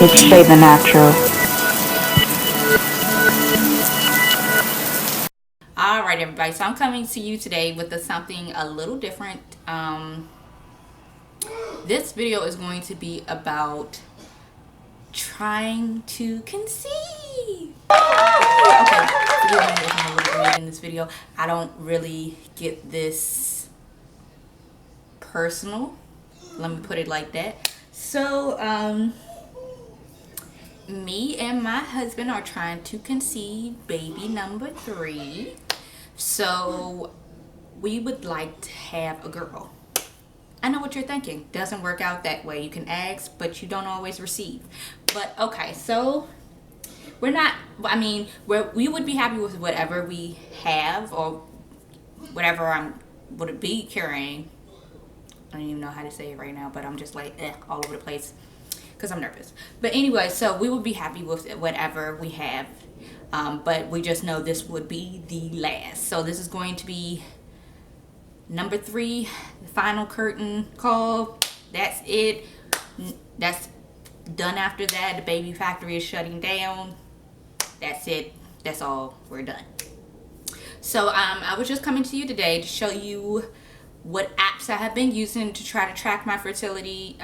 It's Shay the Natural. Alright everybody, so I'm coming to you today with something a little different. This video is going to be about trying to conceive. Okay, forgive me if I'm a little weird in this video. I don't really get this personal. Let me put it like that. So, me and my husband are trying to conceive baby number 3. So we would like to have a girl. I know what you're thinking. Doesn't work out that way. You can ask, but you don't always receive. But okay, so we would be happy with whatever we have or whatever I'm would be carrying. I don't even know how to say it right now, but I'm just like all over the place because I'm nervous. But anyway, so we would be happy with whatever we have. But we just know this would be the last. So this is going to be number 3, the final curtain call. That's it. That's done. After that, the baby factory is shutting down. That's it. That's all. We're done. So I was just coming to you today to show you what apps I have been using to try to track my fertility.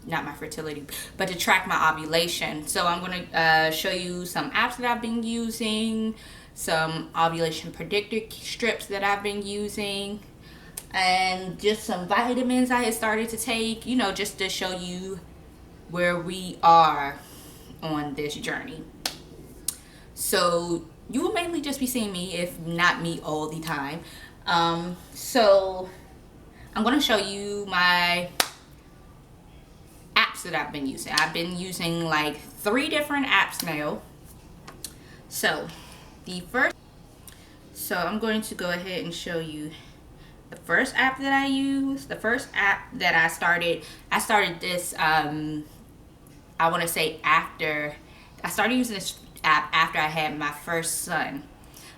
Not my fertility, but to track my ovulation. So I'm going to show you some apps that I've been using, some ovulation predictor strips that I've been using, and just some vitamins I had started to take, you know, just to show you where we are on this journey. So you will mainly just be seeing me, if not me all the time. So I'm going to show you my apps that I've been using. I've been using like 3 different apps now. So I'm going to go ahead and show you the first app that I use. The first app that I started this I want to say after I started using this app after I had my first son.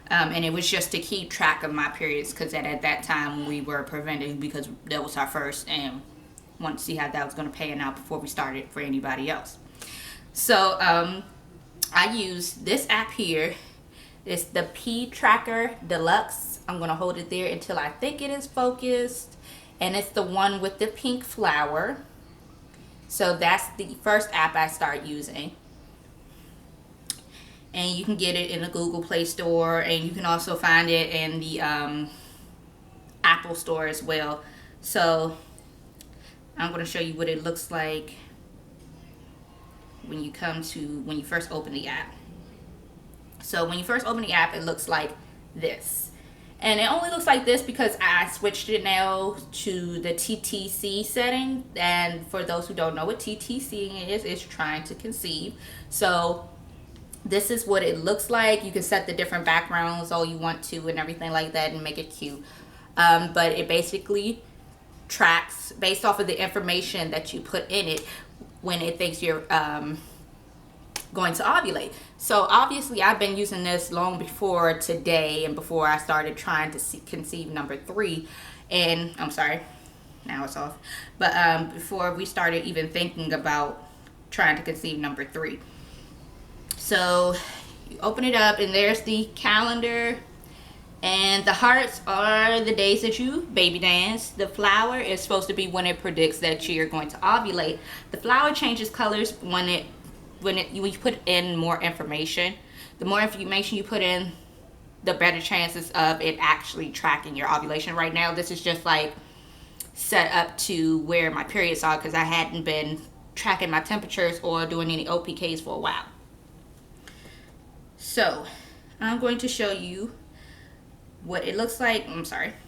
And it was just to keep track of my periods, because at that time we were preventing because that was our first, and wanted to see how that was going to pan out before we started for anybody else. So I use this app here. It's the P Tracker Deluxe. I'm going to hold it there until I think it is focused, and it's the one with the pink flower. So that's the first app I start using, and you can get it in the Google Play Store, and you can also find it in the Apple Store as well. So I'm going to show you what it looks like when you first open the app. So when you first open the app, it looks like this. And it only looks like this because I switched it now to the Ttc setting. And for those who don't know what Ttc is, it's trying to conceive. So this is what it looks like. You can set the different backgrounds all you want to and everything like that and make it cute. But it basically tracks based off of the information that you put in it when it thinks you're going to ovulate. So obviously I've been using this long before today and before I started trying to conceive number 3. And I'm sorry, now it's off. But before we started even thinking about trying to conceive number 3. So you open it up and there's the calendar, and the hearts are the days that you baby dance. The flower is supposed to be when it predicts that you're going to ovulate. The flower changes colors when you put in more information. The more information you put in, the better chances of it actually tracking your ovulation. Right now, this is just like set up to where my periods are, because I hadn't been tracking my temperatures or doing any OPKs for a while. So I'm going to show you what it looks like,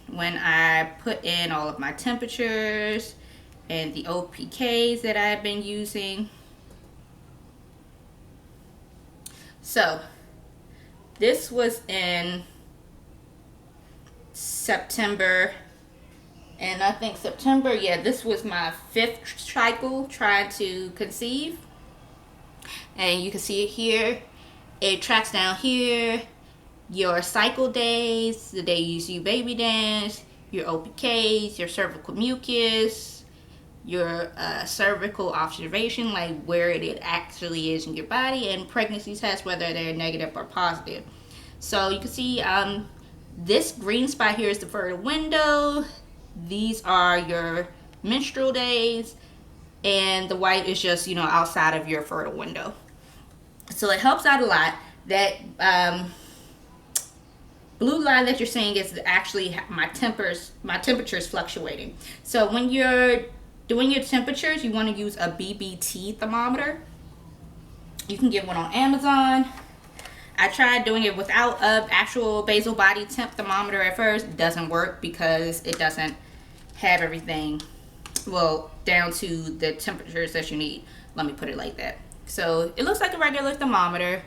when I put in all of my temperatures and the OPKs that I've been using. So this was in September, and I think September, yeah, this was my 5th cycle trying to conceive. And you can see it here. It tracks down here your cycle days, the days you baby dance, your OPKs, your cervical mucus, your cervical observation, like where it actually is in your body, and pregnancy tests, whether they're negative or positive. So you can see this green spot here is the fertile window. These are your menstrual days, and the white is just, you know, outside of your fertile window. So it helps out a lot. That blue line that you're seeing is actually my temperatures fluctuating. So when you're doing your temperatures, you want to use a BBT thermometer. You can get one on Amazon. I tried doing it without an actual basal body temp thermometer at first. It doesn't work because it doesn't have everything, well, down to the temperatures that you need. Let me put it like that. So it looks like a regular thermometer.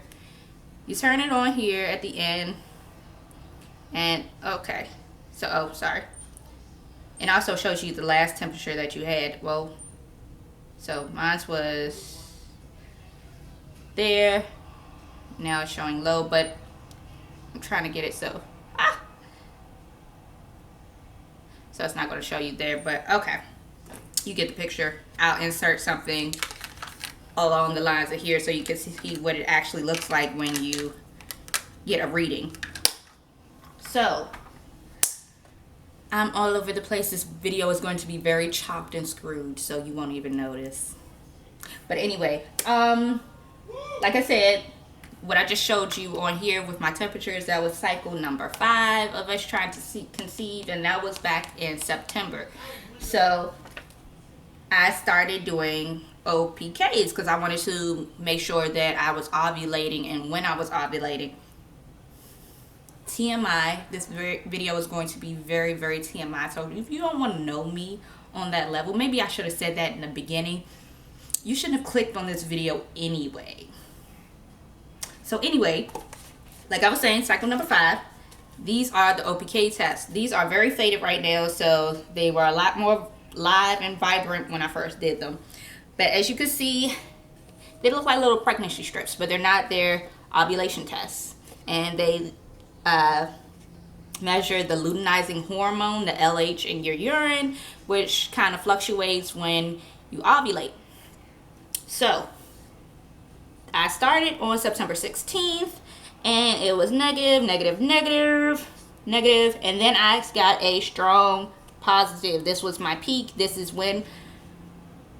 You turn it on here at the end. And okay, so, oh, sorry. It also shows you the last temperature that you had. Well, so mine was there. Now it's showing low, but I'm trying to get it so so it's not going to show you there, but okay, you get the picture. I'll insert something along the lines of here so you can see what it actually looks like when you get a reading. So I'm all over the place. This video is going to be very chopped and screwed, so you won't even notice. But anyway, like I said, what I just showed you on here with my temperatures, that was cycle number 5 of us trying to conceive, and that was back in September. So I started doing OPKs because I wanted to make sure that I was ovulating, and when I was ovulating. TMI, this video is going to be very, very TMI. So if you don't want to know me on that level, maybe I should have said that in the beginning. You shouldn't have clicked on this video anyway. So anyway, like I was saying, cycle number 5, these are the Opk tests. These are very faded right now, so they were a lot more live and vibrant when I first did them. But as you can see, they look like little pregnancy strips, but they're not. They're ovulation tests. And they measure the luteinizing hormone, the LH, in your urine, which kind of fluctuates when you ovulate. So I started on September 16th, and it was negative, negative, negative, negative, and then I got a strong positive. This was my peak. This is when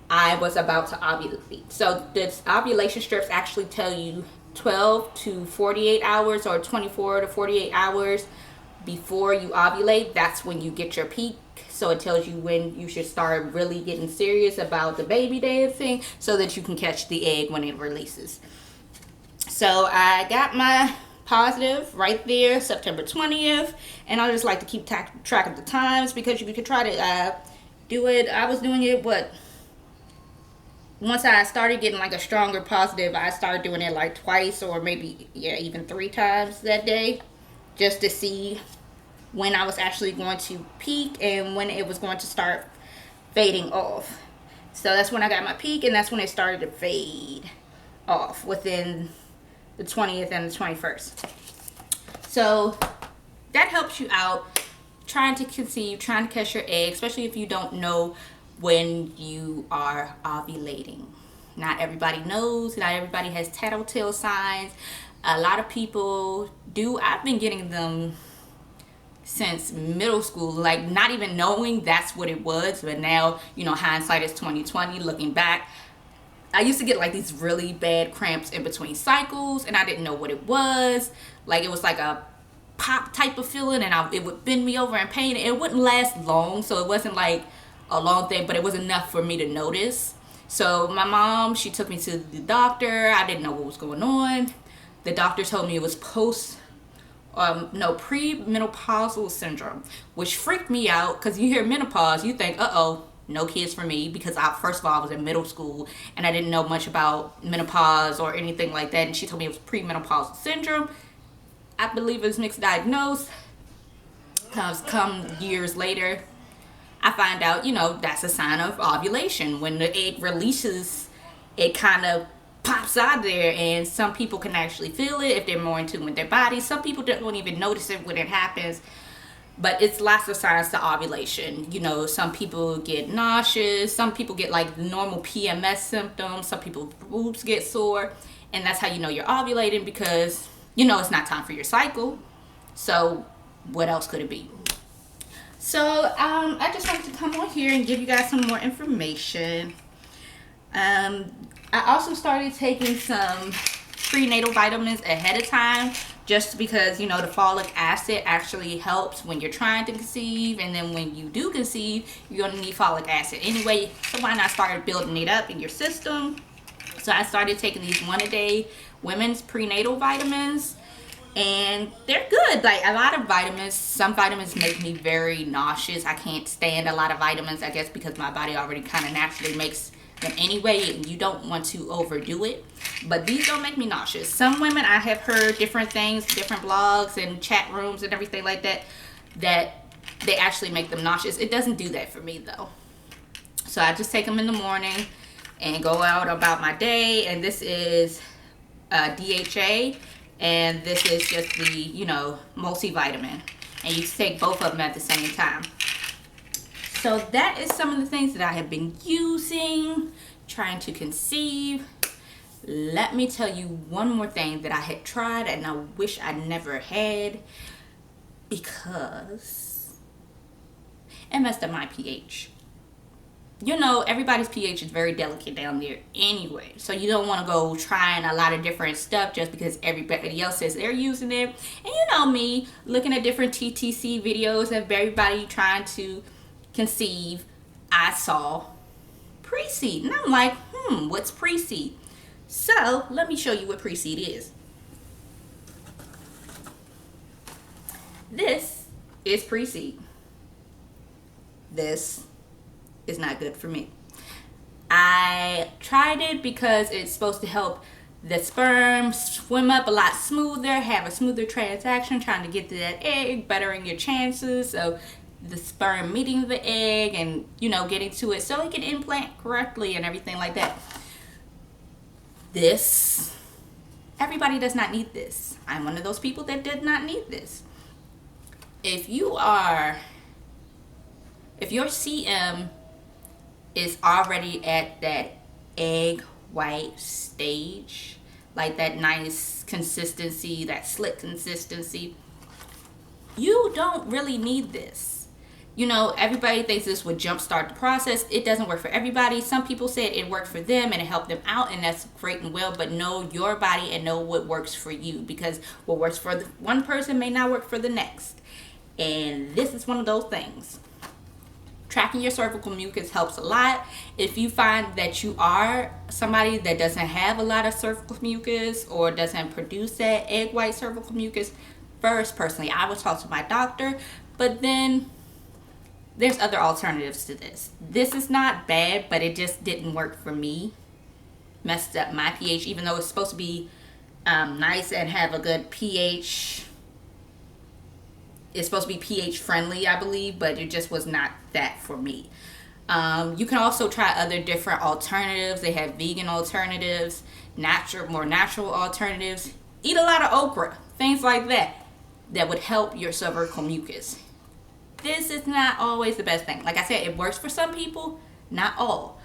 I was about to ovulate. So this ovulation strips actually tell you 12 to 48 hours or 24 to 48 hours before you ovulate. That's when you get your peak. So it tells you when you should start really getting serious about the baby dancing so that you can catch the egg when it releases. So I got my positive right there, September 20th. And I just like to keep track of the times because you could try to do it. I was doing it, once I started getting like a stronger positive, I started doing it like twice or maybe, yeah, even 3 times that day, just to see when I was actually going to peak and when it was going to start fading off. So that's when I got my peak, and that's when it started to fade off within the 20th and the 21st. So that helps you out trying to conceive, trying to catch your egg, especially if you don't know when you are ovulating. Not everybody knows. Not everybody has tattletale signs. A lot of people do. I've been getting them since middle school, like not even knowing that's what it was. But now, you know, hindsight is 2020. Looking back, I used to get like these really bad cramps in between cycles, and I didn't know what it was. Like it was like a pop type of feeling, and it would bend me over in pain. It wouldn't last long, so it wasn't like a long thing, but it was enough for me to notice. So my mom, she took me to the doctor. I didn't know what was going on. The doctor told me it was premenopausal syndrome, which freaked me out because you hear menopause, you think, uh-oh, no kids for me, because first of all, I was in middle school and I didn't know much about menopause or anything like that. And she told me it was premenopausal syndrome. I believe it was mixed diagnosed. Come years later, I find out, you know, that's a sign of ovulation. When the egg releases, it kind of pops out there, and some people can actually feel it if they're more in tune with their body. Some people don't even notice it when it happens. But it's lots of signs to ovulation. You know, some people get nauseous, some people get like normal PMS symptoms, some people's boobs get sore, and that's how you know you're ovulating, because you know it's not time for your cycle. So what else could it be? So I just wanted to come on here and give you guys some more information. I also started taking some prenatal vitamins ahead of time, just because, you know, the folic acid actually helps when you're trying to conceive, and then when you do conceive, you're going to need folic acid anyway. So why not start building it up in your system? So I started taking these 1-a-day women's prenatal vitamins, and they're good. Like, a lot of vitamins, some vitamins make me very nauseous. I can't stand a lot of vitamins, I guess because my body already kind of naturally makes them anyway, and you don't want to overdo it. But these don't make me nauseous. Some women, I have heard different things, different blogs and chat rooms and everything like that, that they actually make them nauseous. It doesn't do that for me though. So I just take them in the morning and go out about my day. And this is DHA, and this is just the, you know, multivitamin, and you take both of them at the same time. So that is some of the things that I have been using, trying to conceive. Let me tell you one more thing that I had tried and I wish I never had, because it messed up my pH. You know, everybody's pH is very delicate down there anyway. So you don't want to go trying a lot of different stuff just because everybody else says they're using it. And you know me, looking at different TTC videos of everybody trying to conceive, I saw pre-seed. And I'm like, what's pre-seed? So let me show you what pre-seed is. This is pre-seed. This is not good for me. I tried it because it's supposed to help the sperm swim up a lot smoother, have a smoother transaction, trying to get to that egg, bettering your chances of the sperm meeting the egg and, you know, getting to it so it can implant correctly and everything like that. This, everybody does not need this. I'm one of those people that did not need this. If your CM is already at that egg white stage, like that nice consistency, that slick consistency, you don't really need this. You know, everybody thinks this would jumpstart the process. It doesn't work for everybody. Some people said it worked for them and it helped them out, and that's great and well, but know your body and know what works for you, because what works for the one person may not work for the next. And this is one of those things. Tracking your cervical mucus helps a lot. If you find that you are somebody that doesn't have a lot of cervical mucus or doesn't produce that egg white cervical mucus, first, personally, I would talk to my doctor, but then there's other alternatives to this. This is not bad, but it just didn't work for me. Messed up my pH, even though it's supposed to be nice and have a good pH. It's supposed to be pH friendly, I believe, but it just was not that for me. You can also try other different alternatives. They have vegan alternatives, more natural alternatives. Eat a lot of okra, things like that, that would help your cervical mucus. This is not always the best thing. Like I said, it works for some people, not all.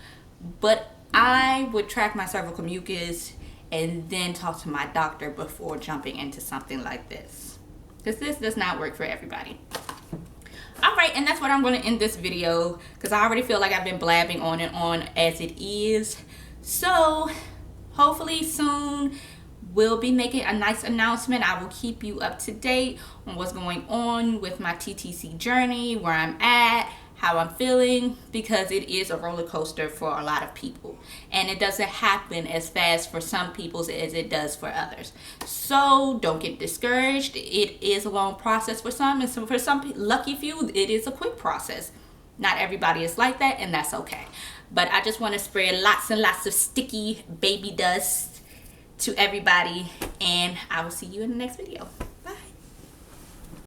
But I would track my cervical mucus and then talk to my doctor before jumping into something like this, because this does not work for everybody. Alright, and that's what I'm going to end this video, because I already feel like I've been blabbing on and on as it is. So hopefully soon we'll be making a nice announcement. I will keep you up to date on what's going on with my TTC journey, where I'm at, how I'm feeling, because it is a roller coaster for a lot of people, and it doesn't happen as fast for some people as it does for others. So don't get discouraged. It is a long process for some, and so for some lucky few, it is a quick process. Not everybody is like that, and that's okay. But I just want to spread lots and lots of sticky baby dust to everybody, and I will see you in the next video.